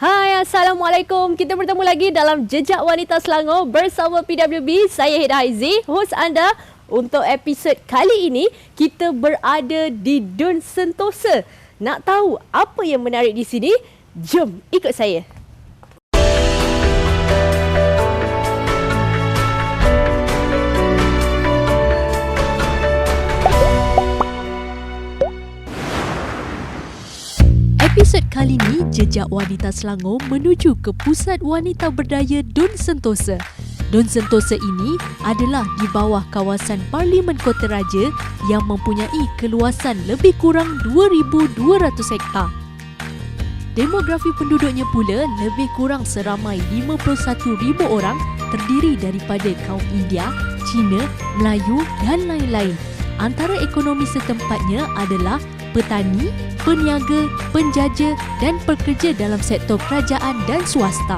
Hai, Assalamualaikum. Kita bertemu lagi dalam Jejak Wanita Selangor bersama PWB. Saya Hida Haizi, host anda. Untuk episod kali ini, kita berada di Dun Sentosa. Nak tahu apa yang menarik di sini? Jom ikut saya. Episod kali ini, Jejak Wanita Selangor menuju ke Pusat Wanita Berdaya Dun Sentosa. Dun Sentosa ini adalah di bawah kawasan Parlimen Kota Raja yang mempunyai keluasan lebih kurang 2,200 hektar. Demografi penduduknya pula lebih kurang seramai 51,000 orang, terdiri daripada kaum India, Cina, Melayu dan lain-lain. Antara ekonomi setempatnya adalah petani, peniaga, penjaja dan pekerja dalam sektor kerajaan dan swasta.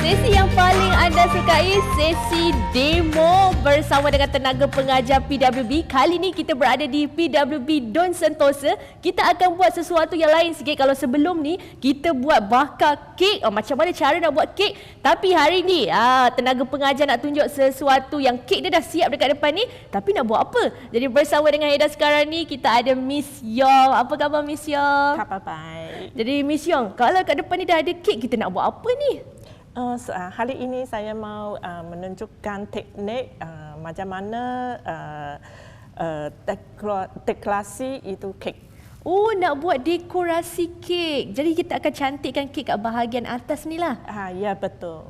Sesi yang paling anda sukai, sesi demo bersama dengan tenaga pengajar PWB. Kali ni kita berada di PWB Dun Sentosa. Kita akan buat sesuatu yang lain sikit. Kalau sebelum ni kita buat bakar kek, macam mana cara nak buat kek. Tapi hari ni tenaga pengajar nak tunjuk sesuatu yang kek dia dah siap dekat depan ni. Tapi nak buat apa? Jadi bersama dengan Hida sekarang ni kita ada Miss Yong. Apa khabar Miss Yong? Khabar baik. Jadi Miss Yong, kalau kat depan ni dah ada kek, kita nak buat apa ni? Hari ini saya mau menunjukkan teknik macam mana dekorasi itu kek. Oh, nak buat dekorasi kek. Jadi kita akan cantikkan kek kat bahagian atas ni lah. Ya, betul.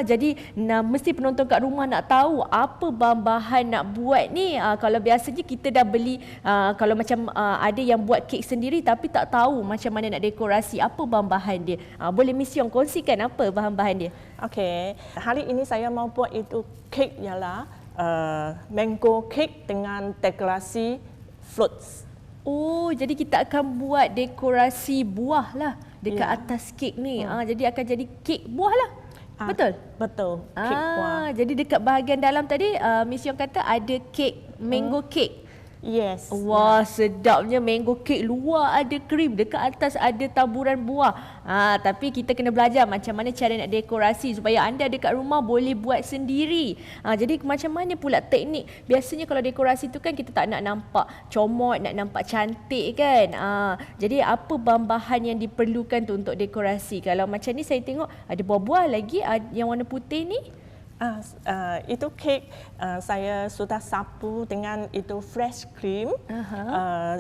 Jadi mesti penonton kat rumah nak tahu apa bahan-bahan nak buat ni. Kalau biasanya kita dah beli, kalau macam ada yang buat kek sendiri tapi tak tahu macam mana nak dekorasi, apa bahan-bahan dia. Boleh Miss Yong kongsikan apa bahan-bahan dia? Okey, hari ini saya mau buat itu kek ialah mango cake dengan dekorasi fruits. Oh, jadi kita akan buat dekorasi buah lah dekat atas kek ni. Jadi akan jadi kek buah lah. Betul? Betul, kek buah. Jadi dekat bahagian dalam tadi, Miss Yong kata ada kek, mango cake. Yes. Wah, sedapnya mango cake. Luar ada krim, dekat atas ada taburan buah. Tapi kita kena belajar macam mana cara nak dekorasi supaya anda dekat rumah boleh buat sendiri. Jadi macam mana pula teknik? Biasanya kalau dekorasi tu kan kita tak nak nampak comot, nak nampak cantik kan. Jadi apa bahan-bahan yang diperlukan tu untuk dekorasi? Kalau macam ni saya tengok ada buah-buah lagi, yang warna putih ni. Itu kek saya sudah sapu dengan itu fresh cream.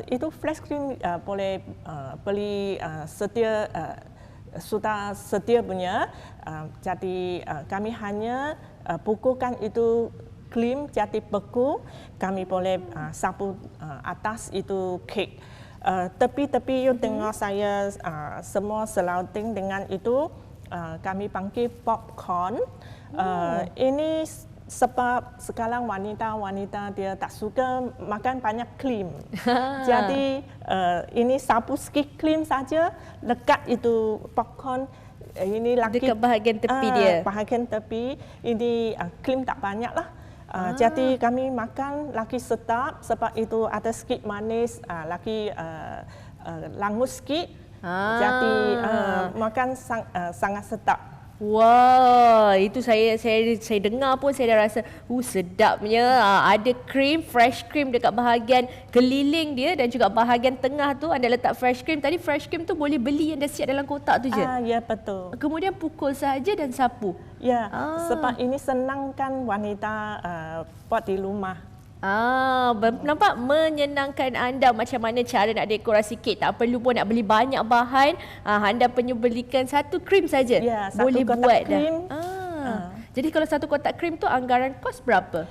Itu fresh cream boleh beli sudah sedia punya. Jadi kami hanya bukukan itu cream jadi beku. Kami boleh sapu atas itu kek. Tepi-tepi you tengok saya semua surrounding dengan itu kami panggil popcorn. Ini sebab sekarang wanita-wanita dia tak suka makan banyak krim. Jadi ini sapu sikit krim saja, lekat itu popcorn. Ini lagi dekat bahagian tepi dia. Bahagian tepi ini krim tak banyak lah. Jadi kami makan lagi sedap sebab itu ada sikit manis, lagi langus sikit. Jadi makan sangat sedap. Wah, itu saya dengar pun saya dah rasa sedapnya. Ada krim, fresh cream dekat bahagian keliling dia dan juga bahagian tengah tu anda letak fresh cream. Tadi fresh cream tu boleh beli yang dah siap dalam kotak tu je. Ya, betul. Kemudian pukul saja dan sapu. Ya, sebab ini senangkan wanita buat di rumah. Nampak menyenangkan anda macam mana cara nak dekorasi kek. Tak perlu pun nak beli banyak bahan. Anda perlu belikan satu krim saja. Ya, boleh satu buat kotak krim. Jadi kalau satu kotak krim tu anggaran kos berapa?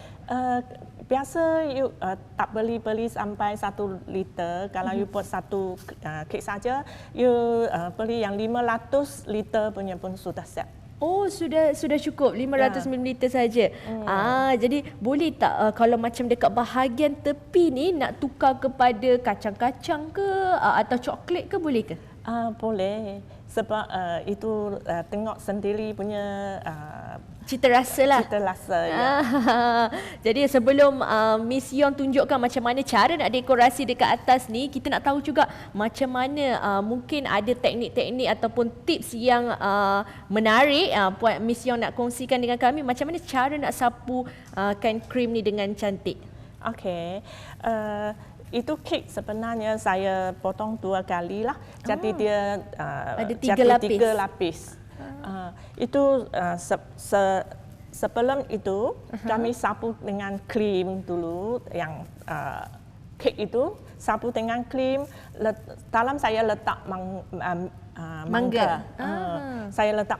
Biasa you tak beli sampai 1 liter. Kalau you buat satu kek saja, you beli yang 500 liter punya pun sudah siap. Oh, sudah cukup 500 ml saja. Jadi boleh tak kalau macam dekat bahagian tepi ni nak tukar kepada kacang-kacang ke atau coklat ke, boleh ke? Boleh. Sebab itu tengok sendiri punya Cita rasa lah. Cita rasa, ya. Jadi sebelum Miss Yong tunjukkan macam mana cara nak dekorasi dekat atas ni, kita nak tahu juga macam mana mungkin ada teknik-teknik ataupun tips yang menarik Puan Miss Yong nak kongsikan dengan kami macam mana cara nak sapukan krim ni dengan cantik. Okey. Itu kek sebenarnya saya potong 2 kali lah. Jadi dia ada 3 lapis. 3 lapis. Itu sebelum itu kami sapu dengan krim dulu yang kek itu sapu dengan krim. Dalam saya letak mangga. Saya letak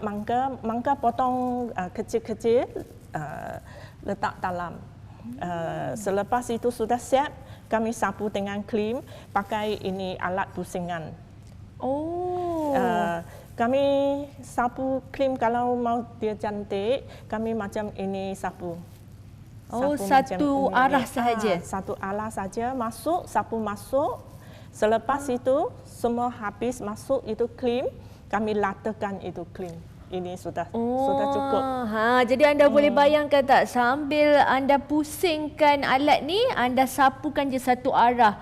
mangga potong kecil-kecil letak dalam. Selepas itu sudah siap, kami sapu dengan krim, pakai ini alat pusingan. Kami sapu krim kalau mau dia cantik, kami macam ini sapu. Satu arah sahaja. Satu arah saja, sapu masuk. Selepas itu semua habis masuk itu krim, kami latakan itu krim. Ini sudah cukup. Jadi anda boleh bayangkan tak, sambil anda pusingkan alat ni, anda sapukan je satu arah.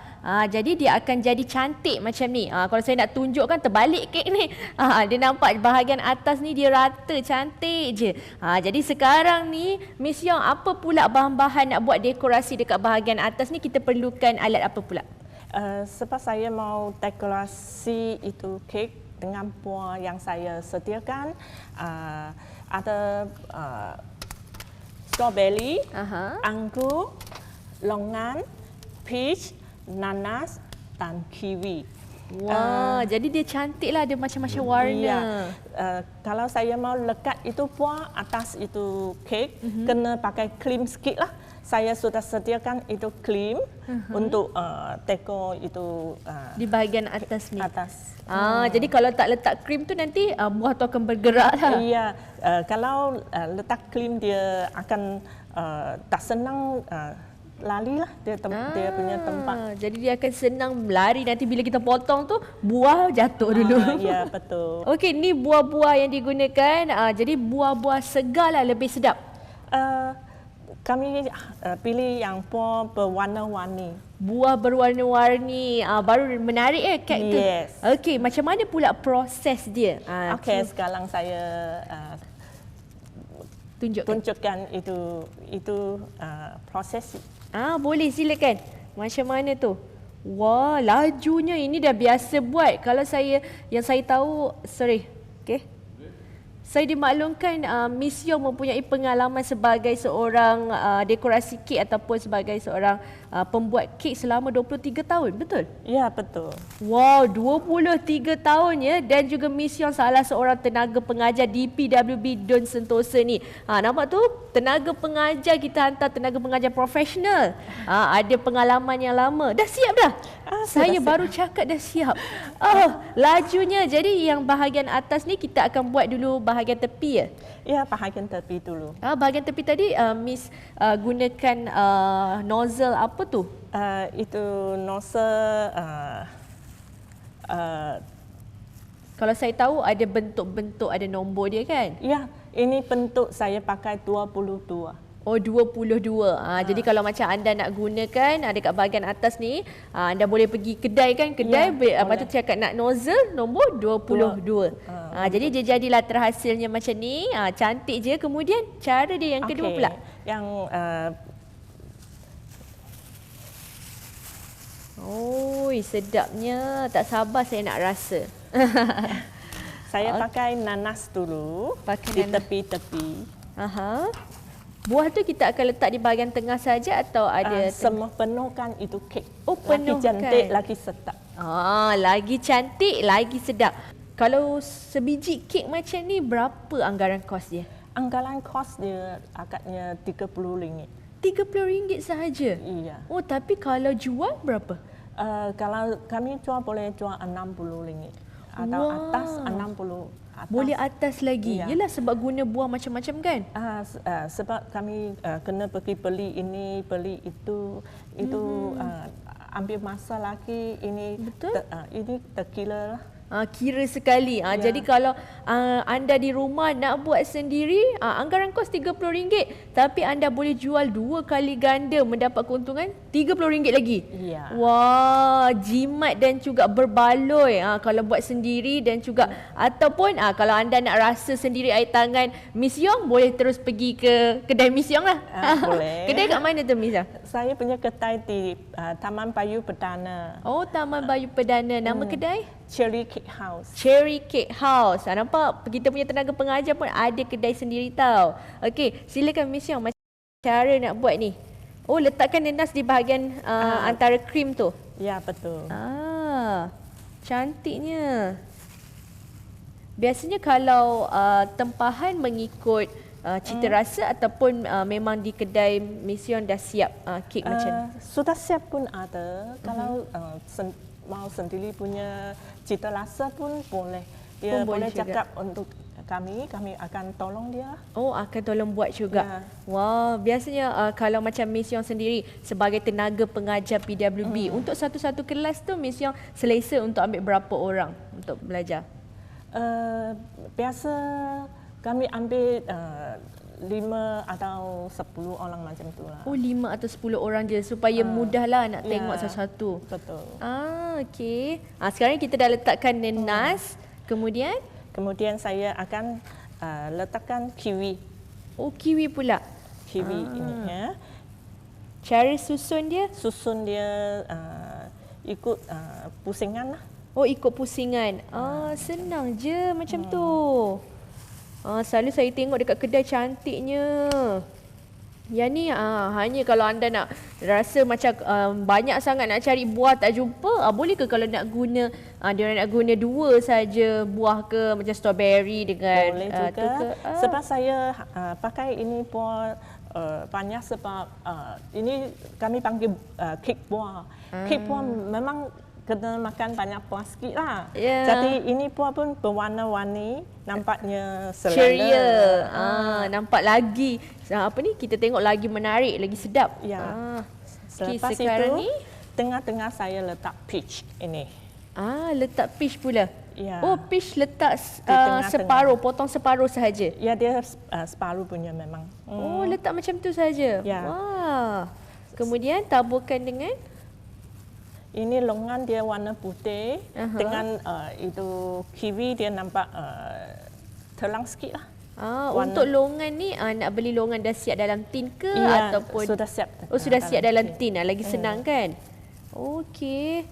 Jadi dia akan jadi cantik macam ni. Kalau saya nak tunjukkan terbalik kek ni. Dia nampak bahagian atas ni dia rata, cantik je. Jadi sekarang ni Miss Yong, apa pula bahan-bahan nak buat dekorasi dekat bahagian atas ni, kita perlukan alat apa pula? Sebab saya mau dekorasi itu kek dengan buah yang saya sediakan, ada strawberry, anggur, longan, peach, nanas dan kiwi. Wah, jadi dia cantik lah, ada macam-macam warna. Kalau saya mau lekat itu buah atas itu kek, kena pakai krim sikit lah. Saya sudah sediakan itu krim untuk dekor itu di bahagian atas ni. Jadi kalau tak letak krim tu nanti buah tu akan bergerak lah. Iya, kalau letak krim dia akan tak senang lari lah dia punya tempat. Jadi dia akan senang lari, nanti bila kita potong tu buah jatuh dulu. Ya, betul. Okey, ni buah-buah yang digunakan. Jadi buah-buah segar lah lebih sedap. Kami pilih yang buah berwarna-warni. Buah berwarna-warni, baru menarik Kak tu. Yes. Okey, macam mana pula proses dia? Okey, sekarang saya tunjukkan itu proses. Boleh, silakan. Macam mana tu? Wah, lajunya ini dah biasa buat. Kalau yang saya tahu, okey. Saya dimaklumkan Miss Yong mempunyai pengalaman sebagai seorang dekorasi kek ataupun sebagai seorang pembuat kek selama 23 tahun, betul? Ya, betul. Wow, 23 tahun ya, dan juga Miss Yong salah seorang tenaga pengajar di PWB Don Sentosa ni. Nampak tu, tenaga pengajar, kita hantar tenaga pengajar profesional. Ada pengalaman yang lama. Dah siap dah? Saya baru cakap dah siap. Lajunya. Jadi yang bahagian atas ni kita akan buat dulu bahagian tepi ya? Ya, bahagian tepi dulu. Bahagian tepi tadi Miss gunakan nozzle apa tu? Itu nozzle kalau saya tahu ada bentuk-bentuk, ada nombor dia kan? Ya, ini bentuk saya pakai 22. Oh, 22. Jadi kalau macam anda nak gunakan dekat bahagian atas ni, anda boleh pergi kedai kan? Kedai, lepas tu cakap nak nozzle nombor 22. Jadi dia jadilah terhasilnya macam ni. Cantik je. Kemudian cara dia yang kedua pula. Yang sedapnya. Tak sabar saya nak rasa. Saya pakai nanas dulu di tepi-tepi. Buah tu kita akan letak di bahagian tengah saja atau ada semua penuhkan itu kek. Penuhkan. Lagi cantik, lagi sedap. Lagi cantik, lagi sedap. Kalau sebiji kek macam ni, berapa anggaran kos dia? Anggaran kos dia agaknya RM30. RM30 sahaja? Iya. Tapi kalau jual berapa? Kalau kami jual boleh jual RM60 atau atas 60. Boleh atas lagi. Yalah, sebab guna buah macam-macam kan? Sebab kami kena pergi beli ini, beli itu ambil masa lagi ini. Betul? Ini terkira lah. Kira sekali. Jadi kalau anda di rumah nak buat sendiri, anggaran kos RM30, tapi anda boleh jual 2 kali ganda mendapat keuntungan RM30 lagi. Ya. Wah, jimat dan juga berbaloi kalau buat sendiri, dan juga ataupun kalau anda nak rasa sendiri air tangan Miss Yong, boleh terus pergi ke kedai Miss Yong lah. Boleh. Kedai kat mana tu Miss Yong? Saya punya kedai di Taman Bayu Perdana. Oh, Taman Bayu Perdana. Nama kedai? Cherry Cake House. Cherry Cake House. Nampak kita punya tenaga pengajar pun ada kedai sendiri tau. Okey, silakan Miss Yong, macam cara nak buat ni. Oh, letakkan nenas di bahagian antara krim tu. Ya, betul. Cantiknya. Biasanya kalau tempahan mengikut cita rasa ataupun memang di kedai Miss Yong dah siap kek macam ni? Sudah siap pun ada. Kalau mau sendiri punya cita rasa pun boleh. Dia boleh cakap untuk kami akan tolong dia. Oh, akan tolong buat juga. Ya. Wah, biasanya kalau macam Miss Yong sendiri sebagai tenaga pengajar PWB, untuk satu-satu kelas tu Miss Yong selesa untuk ambil berapa orang untuk belajar? Biasa kami ambil 5 atau 10 orang macam tu lah. Oh, 5 atau 10 orang je supaya mudahlah nak tengok satu-satu. Betul. Okey. Sekarang kita dah letakkan nenas, kemudian saya akan letakkan kiwi. Oh, kiwi pula. Kiwi ini ya. Cara susun dia? Susun dia ikut pusingan lah. Oh, ikut pusingan. Senang je macam tu. Selalu saya tengok dekat kedai cantiknya. Yang ni hanya kalau anda nak rasa macam banyak sangat nak cari buah tak jumpa, boleh ke kalau nak guna dia nak guna 2 saja buah ke, macam strawberry dengan boleh juga. Sebab saya pakai ini buah banyak sebab ini kami panggil kek buah. Kek buah memang kena makan banyak buah sikit lah. Jadi ini buah pun berwarna-warni, nampaknya ceria. Nampak lagi kita tengok lagi menarik, lagi sedap. Selepas sekarang itu, tengah-tengah saya letak peach ini. Letak peach pula. Ya. Oh, peach letak tengah-tengah. potong separuh sahaja. Ya, dia separuh punya memang. Oh, letak macam tu saja. Ya. Wah. Kemudian taburkan dengan ini longan dia warna putih, dengan itu kiwi dia nampak terang sikit lah. Untuk longan ni nak beli longan dah siap dalam tin ke ataupun sudah siap? Oh, sudah siap dalam tin. Lagi senang kan? Okey.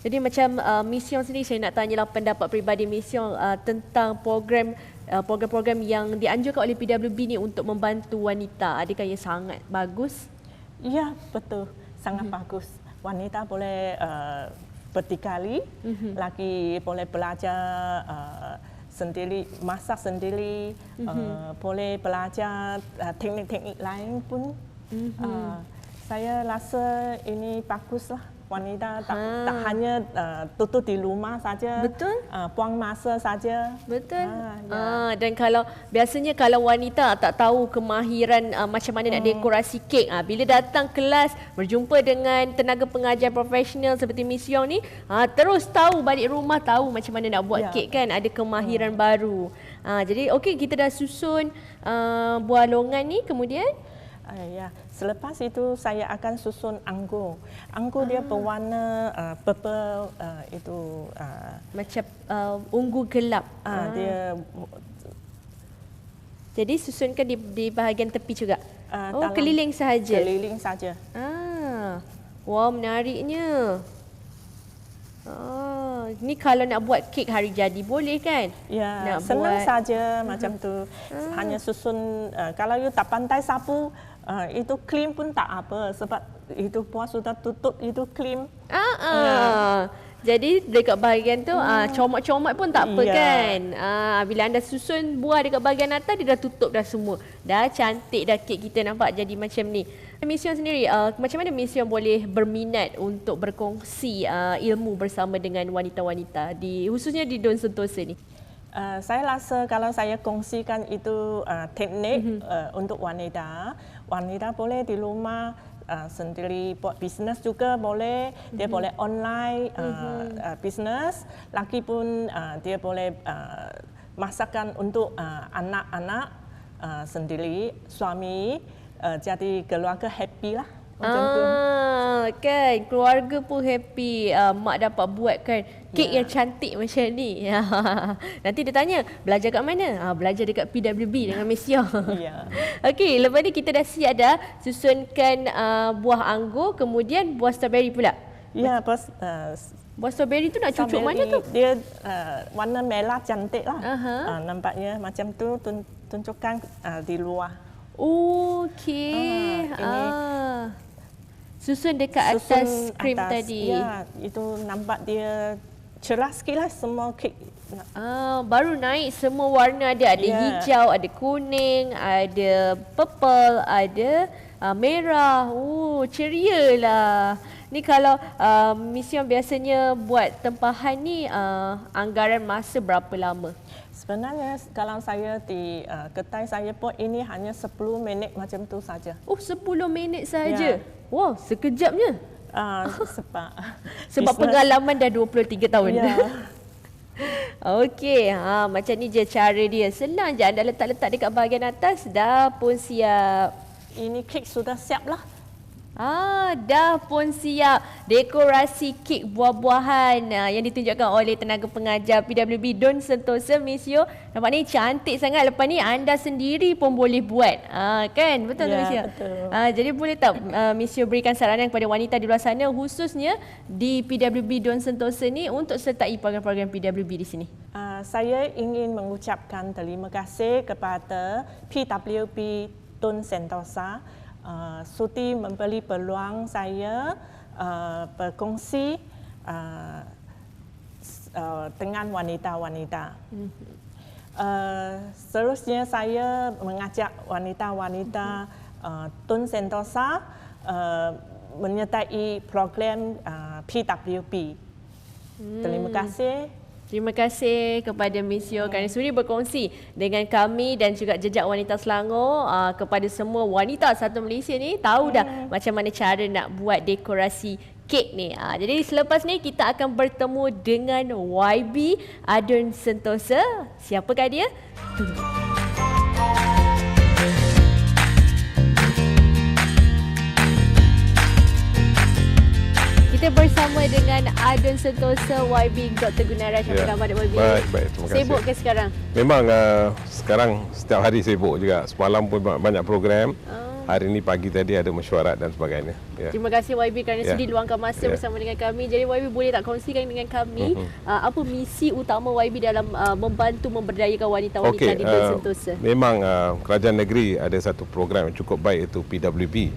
Jadi macam Miss Yong sendiri, saya nak tanyalah pendapat peribadi Miss Yong tentang program-program yang dianjurkan oleh PWB ni untuk membantu wanita. Adakah ia sangat bagus? Ya, betul. Sangat bagus. Wanita boleh berdikari, lagi boleh belajar sendiri, masak sendiri, boleh belajar teknik-teknik lain pun. Saya rasa ini baguslah. Wanita tak hanya tutup di rumah saja, betul, buang masa saja. Betul. Dan kalau biasanya kalau wanita tak tahu kemahiran macam mana nak dekorasi kek, bila datang kelas berjumpa dengan tenaga pengajar profesional seperti Miss Yong ni, terus tahu balik rumah tahu macam mana nak buat kek kan, ada kemahiran baru. Jadi okey, kita dah susun buah longan ni, kemudian selepas itu saya akan susun anggur. Anggur dia berwarna purple itu macam ungu gelap. Dia jadi susunkan di bahagian tepi juga. Keliling sahaja. Keliling saja. Wah, menariknya. Ni kalau nak buat kek hari jadi boleh kan? Ya, nak senang buat saja macam tu. Hanya susun. Kalau you tak pandai sapu, itu krim pun tak apa sebab itu buah sudah tutup itu krim. Jadi dekat bahagian tu comot-comot pun tak apa kan. Bila anda susun buah dekat bahagian atas, dia dah tutup dah semua. Dah cantik dah kek kita nampak jadi macam ni. Miss Yong sendiri, macam mana Miss Yong boleh berminat untuk berkongsi ilmu bersama dengan wanita-wanita khususnya di Don Sentosa ni? Saya rasa kalau saya kongsikan itu teknik untuk wanita boleh di rumah sendiri buat bisnes juga boleh. Dia boleh online bisnes. Lagi pun dia boleh masakan untuk anak-anak sendiri, suami. Jadi keluarga happy lah. Macam tu. Kan keluarga pun happy, mak dapat buat kan kek yang cantik macam ni. Nanti dia tanya belajar kat mana? Belajar dekat PWB dengan Miss Yong. Ya. Okey, lepas ni kita dah siap dah susunkan buah anggur, kemudian buah strawberry pula. Ya, bos. Buah strawberry tu nak cucuk mana tu? Dia warna merah cantik lah. Nampaknya macam tu tunjukkan di luar. Okey. Susun dekat atas krim tadi. Ya, itu nampak dia cerah sikit lah semua kek. Baru naik semua warna ada. Ada hijau, ada kuning, ada purple, ada merah. Ceria lah. Ni kalau Miss Yong biasanya buat tempahan ni anggaran masa berapa lama? Sebenarnya kalau saya di kedai saya pun ini hanya 10 minit macam tu saja. 10 minit saja. Wow, sekejapnya. Sebab pengalaman dah 23 tahun. Ya. Okey, macam ni je cara dia. Senang je, anda letak-letak dekat bahagian atas, dah pun siap. Ini kek sudah siap lah. Dah pun siap. Dekorasi kek buah-buahan yang ditunjukkan oleh tenaga pengajar PWB Don Sentosa, Miss Yong. Nampak ni cantik sangat. Lepas ni anda sendiri pun boleh buat. Kan? Betul tak Miss Yong? Betul. Jadi boleh tak Miss Yong berikan saranan kepada wanita di luar sana, khususnya di PWB Don Sentosa ni, untuk sertai program-program PWB di sini? Saya ingin mengucapkan terima kasih kepada PWB Don Sentosa sudi memberi peluang saya berkongsi dengan wanita-wanita. Seterusnya saya mengajak wanita-wanita Don Sentosa menyertai program PWB. Terima kasih. Terima kasih kepada Miss Yong kerana sudi berkongsi dengan kami dan juga Jejak Wanita Selangor. Kepada semua wanita satu Malaysia ni, tahu dah macam mana cara nak buat dekorasi kek ni. Jadi selepas ni kita akan bertemu dengan YB Don Sentosa. Siapakah dia? Tunggu. Kita bersama dengan Don Sentosa, YB Dr. Gunairaj. Apa khabar YB? Baik, terima kasih. Sibuk ke sekarang? Memang sekarang setiap hari sibuk juga. Semalam pun banyak program. Hari ini pagi tadi ada mesyuarat dan sebagainya. Terima kasih YB kerana sudi luangkan masa bersama dengan kami. Jadi YB boleh tak kongsikan dengan kami apa misi utama YB dalam membantu memberdayakan wanita-wanita di Don Sentosa? Memang kerajaan negeri ada satu program yang cukup baik, iaitu PWB.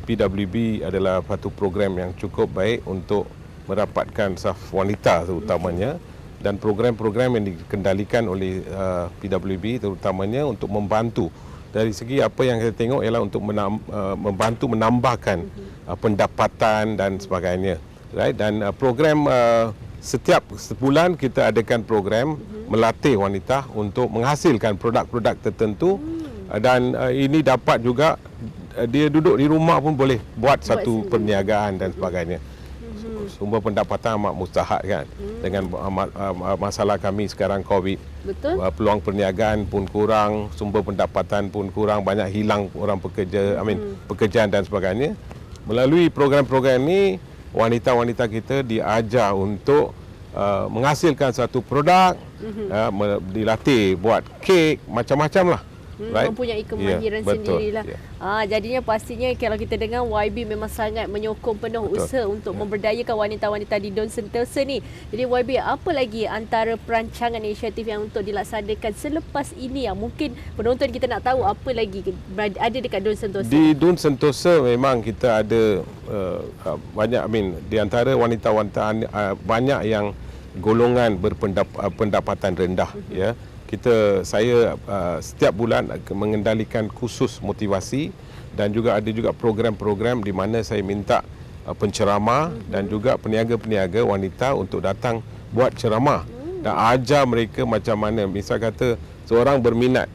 PWB adalah satu program yang cukup baik untuk merapatkan saf wanita terutamanya, dan program-program yang dikendalikan oleh PWB terutamanya untuk membantu. Dari segi apa yang kita tengok ialah untuk membantu menambahkan pendapatan dan sebagainya. Right? Dan program setiap sebulan kita adakan program melatih wanita untuk menghasilkan produk-produk tertentu, dan ini dapat juga dia duduk di rumah pun boleh buat satu perniagaan dan sebagainya. Sumber pendapatan amat mustahak kan. Dengan masalah kami sekarang COVID. Betul. Peluang perniagaan pun kurang, sumber pendapatan pun kurang, banyak hilang orang pekerja, pekerjaan dan sebagainya. Melalui program-program ini, wanita-wanita kita diajar untuk menghasilkan satu produk, dilatih buat kek, macam-macam lah. Mempunyai kemahiran sendirilah. Jadinya pastinya kalau kita dengar YB memang sangat menyokong penuh usaha untuk memberdayakan wanita-wanita di Don Sentosa ni. Jadi YB, apa lagi antara perancangan inisiatif yang untuk dilaksanakan selepas ini yang mungkin penonton kita nak tahu apa lagi ada dekat Don Sentosa? Di Don Sentosa memang kita ada banyak, di antara wanita-wanita banyak yang golongan berpendapatan rendah, ya. Saya setiap bulan mengendalikan khusus motivasi, dan juga ada juga program-program di mana saya minta penceramah dan juga peniaga-peniaga wanita untuk datang buat ceramah dan ajar mereka macam mana. Misal kata seorang berminat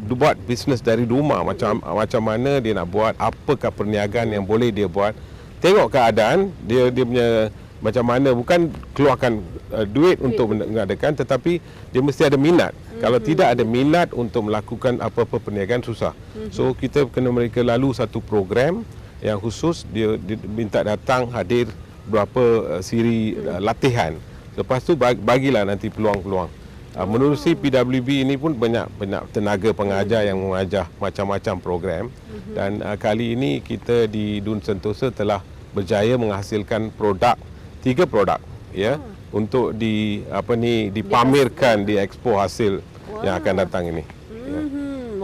buat bisnes dari rumah, macam mana dia nak buat, apakah perniagaan yang boleh dia buat. Tengok keadaan dia punya macam mana, bukan keluarkan duit untuk mengadakan, tetapi dia mesti ada minat. Kalau tidak ada minat untuk melakukan apa-apa perniagaan, susah. So kita kena mereka lalu satu program yang khusus, dia minta datang hadir beberapa siri latihan. Lepas tu bagilah nanti peluang-peluang. Menerusi PWB ini pun banyak tenaga pengajar yang mengajar macam-macam program, dan kali ini kita di Dun Sentosa telah berjaya menghasilkan 3 produk ya, untuk dipamerkan di expo hasil yang akan datang ini.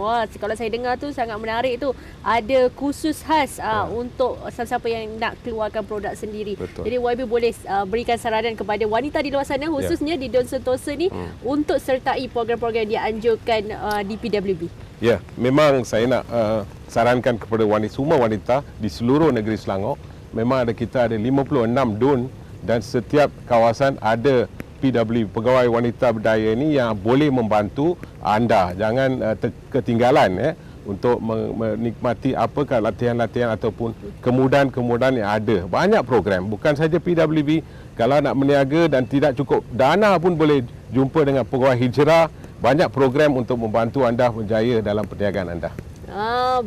Wah, kalau saya dengar tu sangat menarik tu. Ada khusus khas untuk siapa yang nak keluarkan produk sendiri. Betul. Jadi YB boleh berikan saranan kepada wanita di luar sana, khususnya di Dun Sentosa ni, untuk sertai program-program yang dianjurkan di PWB. Ya, memang saya nak sarankan kepada semua wanita di seluruh negeri Selangor. Memang kita ada 56 dun, dan setiap kawasan ada PWB, pegawai wanita berdaya ini, yang boleh membantu anda. Jangan ketinggalan untuk menikmati apakah latihan-latihan ataupun kemudahan-kemudahan yang ada. Banyak program, bukan saja PWB. Kalau nak berniaga dan tidak cukup dana pun boleh jumpa dengan pegawai hijrah. Banyak program untuk membantu anda berjaya dalam perniagaan anda.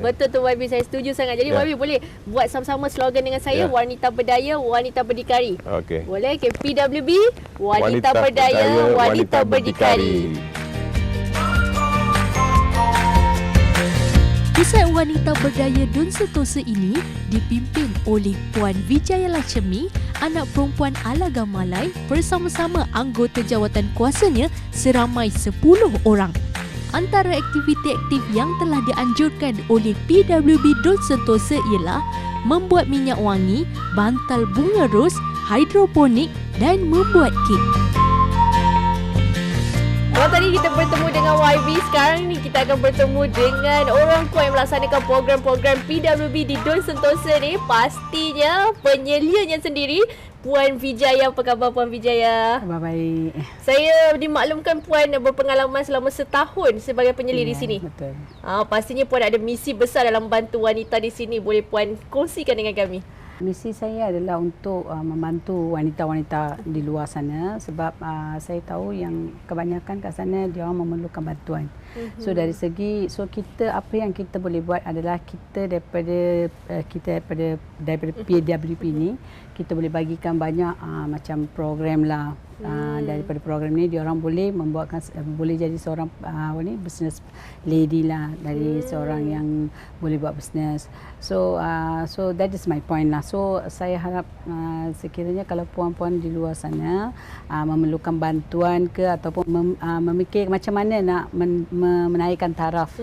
Betul tu YB, saya setuju sangat. Jadi YB boleh buat sama-sama slogan dengan saya, wanita berdaya, wanita berdikari. Okey. Boleh? Okay. PWB, wanita berdaya, wanita berdikari. Pusat Wanita Berdaya Dun Sentosa ini dipimpin oleh Puan Vijaya Lakshmi, anak perempuan Alaga Malay, bersama-sama anggota jawatan kuasanya seramai 10 orang. Antara aktiviti aktif yang telah dianjurkan oleh PWB Dun Sentosa ialah membuat minyak wangi, bantal bunga ros, hidroponik dan membuat kek. Kalau tadi kita bertemu dengan YB, sekarang ni kita akan bertemu dengan orang kuat yang melaksanakan program-program PWB di Dun Sentosa ni. Pastinya penyelianya sendiri, Puan Vijaya. Apa khabar Puan Vijaya? Khabar baik. Saya dimaklumkan Puan berpengalaman selama setahun sebagai penyeli di sini. Betul. Pastinya Puan ada misi besar dalam membantu wanita di sini. Boleh Puan kongsikan dengan kami? Misi saya adalah untuk membantu wanita-wanita di luar sana, sebab saya tahu yang kebanyakan kat sana dia orang memerlukan bantuan. So dari segi kita, apa yang kita boleh buat adalah kita daripada PWB ni, kita boleh bagikan banyak macam program lah. Daripada program ni dia orang boleh membuatkan, boleh jadi seorang business lady lah, dari seorang yang boleh buat business. So that is my point lah. So saya harap sekiranya kalau puan-puan di luar sana memerlukan bantuan ke ataupun memikir macam mana nak menaikkan taraf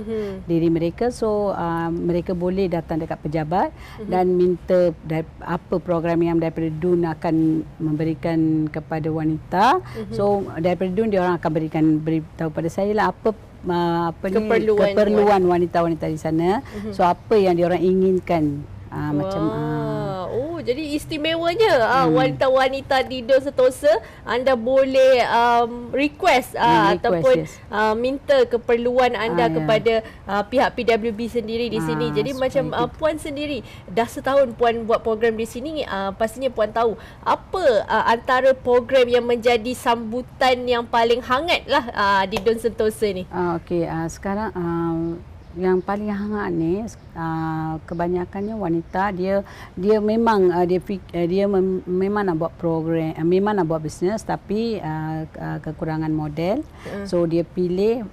diri mereka, so mereka boleh datang dekat pejabat dan minta apa program yang daripada DUN akan memberikan kepada wanita. So daripada DUN dia orang akan beritahu pada saya lah apa keperluan wanita-wanita di sana. So apa yang dia orang inginkan, macam jadi istimewanya wanita-wanita di Dun Sentosa, anda boleh request ataupun minta keperluan anda kepada pihak PWB sendiri di sini. Jadi macam Puan sendiri dah setahun Puan buat program di sini, pastinya Puan tahu apa antara program yang menjadi sambutan yang paling hangat lah di Dun Sentosa ni. Sekarang yang paling hangat ni kebanyakannya wanita, dia memang memang nak buat program, memang nak buat bisnes, tapi kekurangan modal. So dia pilih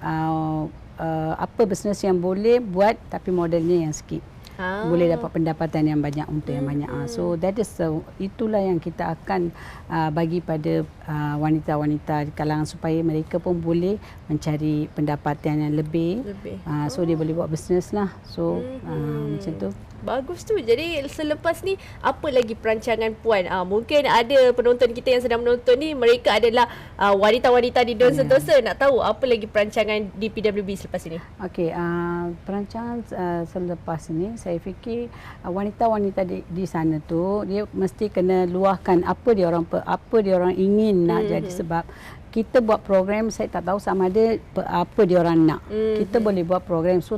apa bisnes yang boleh buat tapi modalnya yang sikit. Boleh dapat pendapatan yang banyak untuk yang banyak. So that is itulah yang kita akan bagi pada wanita-wanita di kalangan, supaya mereka pun boleh mencari pendapatan yang lebih. So dia boleh buat bisnes lah. So macam tu. Bagus tu. Jadi selepas ni apa lagi perancangan Puan? Mungkin ada penonton kita yang sedang menonton ni, mereka adalah wanita-wanita di Dun Sentosa, nak tahu apa lagi perancangan di PWB selepas ini? Perancangan selepas ini, saya fikir wanita-wanita di sana tu dia mesti kena luahkan apa dia orang ingin nak jadi, sebab kita buat program, saya tak tahu sama ada apa dia orang nak. Kita boleh buat program. So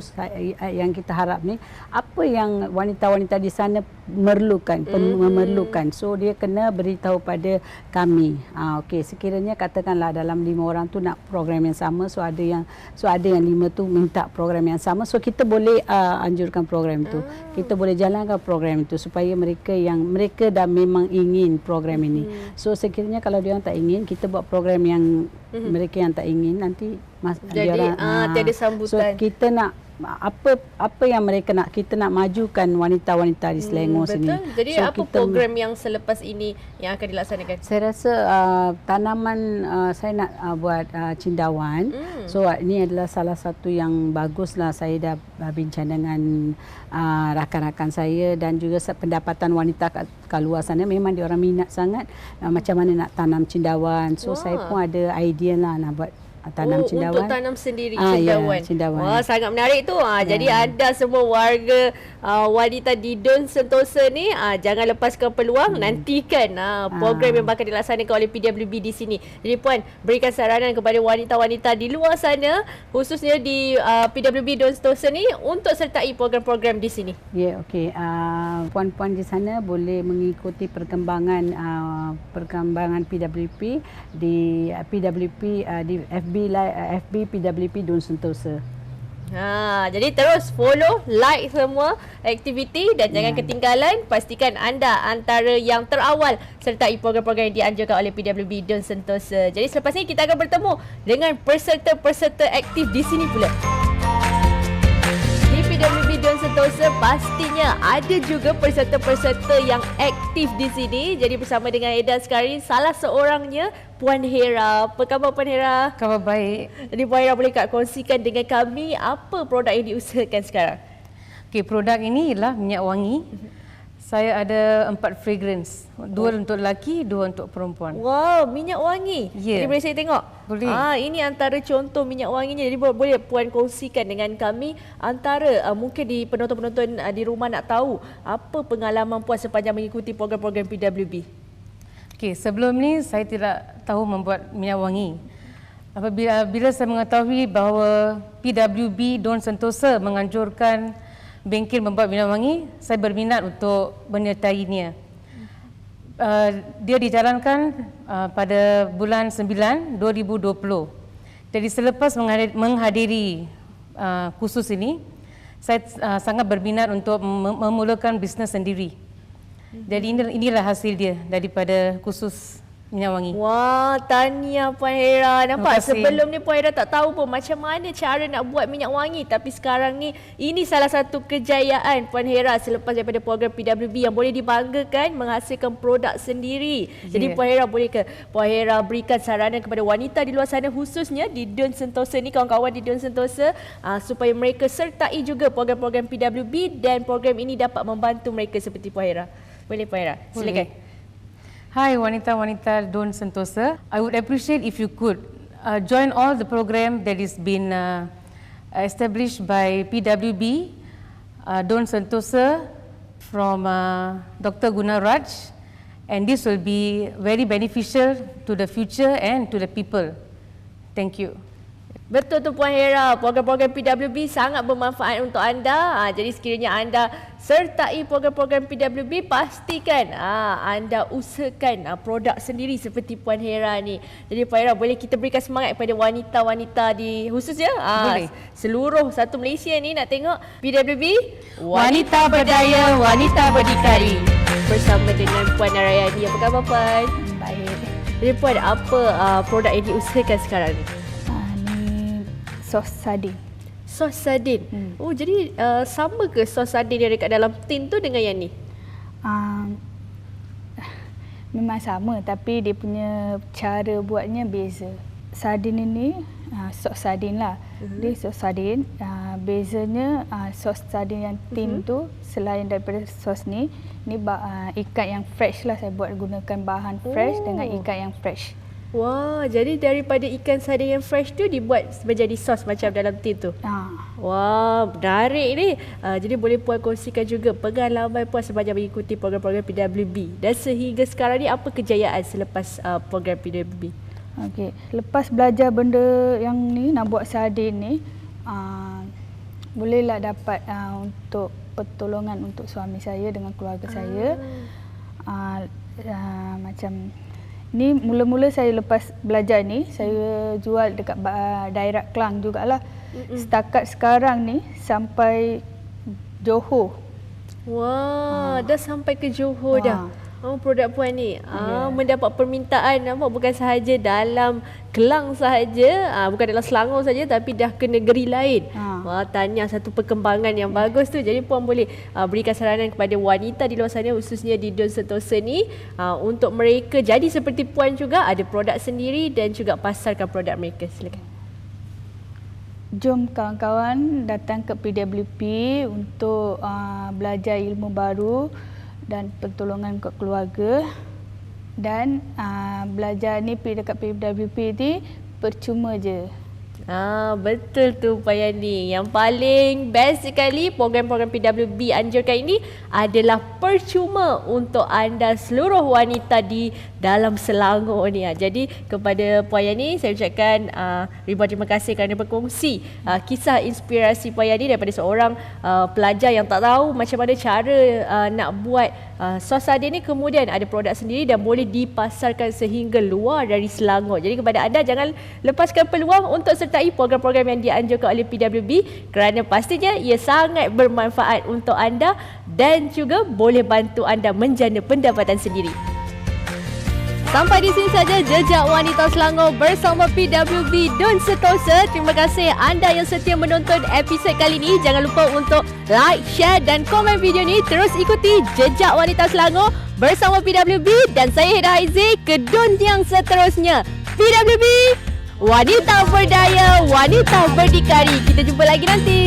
yang kita harap ni, apa yang wanita-wanita di sana memerlukan. So dia kena beritahu pada kami. Okey, sekiranya katakanlah dalam 5 orang tu nak program yang sama, so ada yang 5 tu minta program yang sama, so kita boleh anjurkan program tu. Kita boleh jalankan program itu supaya mereka dah memang ingin program ini. So sekiranya kalau dia orang tak ingin, kita buat program yang mereka yang tak ingin, nanti jadi tiada sambutan. So kita nak apa yang mereka nak, kita nak majukan wanita-wanita di Selangor sini. Betul. Jadi so apa program yang selepas ini yang akan dilaksanakan? Saya rasa tanaman saya nak buat cendawan. So ini adalah salah satu yang baguslah. Saya dah bincang dengan rakan-rakan saya dan juga pendapatan wanita kat luar sana, memang diorang minat sangat macam mana nak tanam cendawan. So saya pun ada idea lah nak buat tanam cendawan. Untuk tanam sendiri cendawan. Ya, cendawan. Wah, sangat menarik tu. Jadi anda semua warga wanita di Dun Sentosa ni jangan lepaskan peluang, nantikan program yang bakal dilaksanakan oleh PWB di sini. Jadi puan, berikan saranan kepada wanita-wanita di luar sana, khususnya di PWB Dun Sentosa ni, untuk sertai program-program di sini. Ya, okey. Puan-puan di sana boleh mengikuti perkembangan PWP di PWP di FB PWP Dun Sentosa. Jadi terus follow, like semua aktiviti dan jangan ketinggalan. Pastikan anda antara yang terawal sertai program-program yang dianjurkan oleh PWB Dun Sentosa. Jadi selepas ini kita akan bertemu dengan peserta-peserta aktif di sini pula. Di PWB Dun Sentosa pastinya ada juga peserta-peserta yang aktif di sini. Jadi bersama dengan Eda sekarang, salah seorangnya Puan Hera. Apa khabar Puan Hera? Khabar baik. Jadi Puan Hera boleh kongsikan dengan kami apa produk yang diusahakan sekarang? Okey, produk ini ialah minyak wangi. Saya ada 4 fragrance. 2 untuk lelaki, 2 untuk perempuan. Wow, minyak wangi. Ya. Jadi boleh saya tengok? Boleh. Ini antara contoh minyak wanginya. Jadi boleh Puan kongsikan dengan kami antara mungkin di penonton-penonton di rumah nak tahu apa pengalaman Puan sepanjang mengikuti program-program PWB. Okey, sebelum ni saya tidak tahu membuat minyak wangi. Bila saya mengetahui bahawa PWB Dun Sentosa menganjurkan bengkel membuat minyak wangi, saya berminat untuk menyertainya. Dia dijalankan pada bulan 9 2020. Jadi selepas menghadiri kursus ini, saya sangat berminat untuk memulakan bisnes sendiri. Jadi inilah hasil dia daripada kursus minyak wangi. Wah, tahniah Puan Hera. Nampak Terima kasih. sebelum ni Puan Hera tak tahu pun macam mana cara nak buat minyak wangi. Tapi sekarang ni, ini salah satu kejayaan Puan Hera selepas daripada program PWB yang boleh dibanggakan menghasilkan produk sendiri. Jadi Puan Hera, boleh ke Puan Hera berikan saranan kepada wanita di luar sana, khususnya di Dun Sentosa ni, kawan-kawan di Dun Sentosa, supaya mereka sertai juga program-program PWB dan program ini dapat membantu mereka seperti Puan Hera. Boleh Puan Hera? Silakan. Hai wanita-wanita Dun Sentosa, I would appreciate if you could join all the program that is been established by PWB Dun Sentosa from Dr. Gunaraj, and this will be very beneficial to the future and to the people. Thank you. Betul tu Puan Hera, program-program PWB sangat bermanfaat untuk anda. Jadi sekiranya anda sertai program-program PWB, pastikan anda usahakan produk sendiri seperti Puan Hera ni. Jadi Puan Hera, boleh kita berikan semangat kepada wanita-wanita di khususnya seluruh satu Malaysia ni nak tengok PWB Wanita berdaya, wanita berdikari. Bersama dengan Puan Narayani. Apa khabar Puan? Baik. Jadi Puan, apa produk yang diusahakan sekarang ni? Ni sos sardin. Sos sardin. Oh, jadi sama ke sos sardin yang dekat dalam tin tu dengan yang ni? Memang sama, tapi dia punya cara buatnya beza. Sardin ini sos sardin lah. Dia sos sardin. Bezanya sos sardin yang tin tu, selain daripada sos ni ikan yang fresh lah. Saya buat gunakan bahan fresh dengan ikan yang fresh. Wah, jadi daripada ikan sardin yang fresh tu dibuat menjadi sos macam dalam tin tu. Wah, menarik ni. Jadi boleh Puan kongsikan juga pengalaman Puan sepanjang mengikuti program-program PWB. Dan sehingga sekarang ni, apa kejayaan selepas program PWB? Okey, lepas belajar benda yang ni nak buat sardin ni, bolehlah dapat untuk pertolongan untuk suami saya dengan keluarga saya. Macam ni mula-mula saya lepas belajar ni saya jual dekat daerah Klang jugalah. Setakat sekarang ni sampai Johor. Wah, dah sampai ke Johor dah. Produk Puan ni mendapat permintaan, nampak, bukan sahaja dalam Kelang sahaja, bukan dalam Selangor saja, tapi dah ke negeri lain. Wah, tahniah, satu perkembangan yang bagus tu. Jadi Puan boleh berikan saranan kepada wanita di luar sana, khususnya di Don Sentosa ni, untuk mereka jadi seperti Puan juga, ada produk sendiri dan juga pasarkan produk mereka. Silakan. Jom kawan-kawan datang ke PWP untuk belajar ilmu baru dan pertolongan ke keluarga. Dan belajar ni dekat PWP ni percuma je. Betul tu Pak Yani. Yang paling best sekali program-program PWB anjurkan ini adalah percuma untuk anda seluruh wanita di dalam Selangor ni. Jadi kepada Puan Yani saya ucapkan ribuan terima kasih kerana berkongsi kisah inspirasi Puan Yani daripada seorang pelajar yang tak tahu macam mana cara nak buat sos sardin ni, kemudian ada produk sendiri dan boleh dipasarkan sehingga luar dari Selangor. Jadi kepada anda, jangan lepaskan peluang untuk sertai program-program yang dianjurkan oleh PWB kerana pastinya ia sangat bermanfaat untuk anda dan juga boleh bantu anda menjana pendapatan sendiri. Sampai di sini saja Jejak Wanita Selangor bersama PWB Don Sentosa. Terima kasih anda yang setia menonton episod kali ini. Jangan lupa untuk like, share dan komen video ni. Terus ikuti Jejak Wanita Selangor bersama PWB dan saya Heda Haizi ke Don yang seterusnya. PWB, wanita berdaya, wanita berdikari. Kita jumpa lagi nanti.